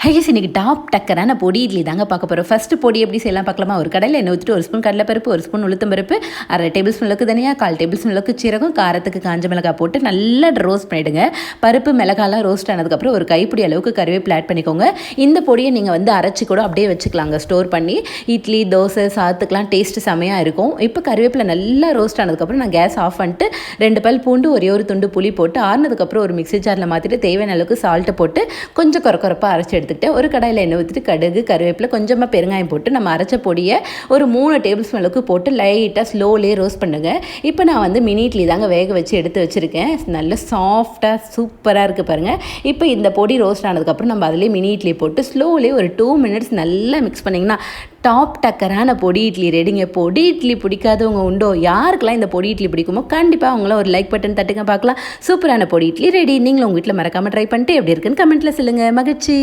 Highs இன்னைக்கு top டக்கரான பொடி இட்லி தாங்க பார்க்க போகிறோம். ஃபஸ்ட்டு பொடி எப்படி செய்யலாம் பார்க்கலாமா? ஒரு கடையில் எண்ணெய் ஊற்றிட்டு ஒரு ஸ்பூன் கடலைப்பருப்பு, ஒரு ஸ்பூன் உளுத்தம்பருப்பு, அரை டேபிள் ஸ்பூன் அளவுக்கு தனியாக, 1/4 டேபிள் ஸ்பூன் அளவுக்கு சீரகம், காரத்துக்கு காஞ்ச மிளகாய் போட்டு நல்லா ரோஸ்ட் பண்ணிவிடுங்க. பருப்பு மிளகாலாம் ரோஸ்ட் ஆனதுக்கப்புறம் ஒரு கைப்பிடி அளவுக்கு கருவேப்பிலை ஆட் பண்ணிக்கோங்க. இந்த பொடியை நீங்கள் அரைச்சி கூட அப்படியே வச்சுக்கலாங்க ஸ்டோர் பண்ணி. இட்லி, தோசை, சாதத்துக்கெலாம் டேஸ்ட்டு செமையாக இருக்கும். இப்போ கருவேப்பிலை நல்லா ரோஸ்ட் ஆனதுக்கப்புறம் நான் கேஸ் ஆஃப் பண்ணிட்டு 2 பல் பூண்டு, ஒரே ஒரு துண்டு புளி போட்டு ஆறுனதுக்கப்புறம் ஒரு மிக்ஸி ஜாரில் மாற்றிட்டு தேவையான அளவுக்கு சால்ட்டு போட்டு கொஞ்சம் கொரப்பாக அரைச்சி எடுத்துக்கிட்டு ஒரு கடாயில் எண்ணெய் ஊற்றிட்டு கடுகு, கருவேப்பிலை, கொஞ்சமாக பெருங்காயம் போட்டு நம்ம அரைச்ச பொடியை ஒரு 3 டேபிள் ஸ்பூன் அளவுக்கு போட்டு லைட்டாக ஸ்லோலே ரோஸ்ட் பண்ணுங்க. இப்போ நான் மினி இட்லி தாங்க வேக வச்சு எடுத்து வச்சுருக்கேன். நல்ல சாஃப்டாக சூப்பராக இருக்குது பாருங்கள். இப்போ இந்த பொடி ரோஸ்ட் ஆனதுக்கப்புறம் நம்ம அதிலே மினி இட்லி போட்டு ஸ்லோலே ஒரு 2 மினிட்ஸ் நல்லா மிக்ஸ் பண்ணிங்கன்னா டாப் டக்கரான பொடி இட்லி ரெடிங்க. பொடி இட்லி பிடிக்காதவங்க உண்டோ? யாருக்கெல்லாம் இந்த பொடி இட்லி பிடிக்குமோ கண்டிப்பாக அவங்கள ஒரு லைக் பட்டன் தட்டுங்க பார்க்கலாம். சூப்பரான பொடி இட்லி ரெடி. நீங்களும் உங்கள் வீட்டில் மறக்காமல் ட்ரை பண்ணிட்டு எப்படி இருக்குன்னு கமெண்ட்டில் சொல்லுங்கள். மகிழ்ச்சி.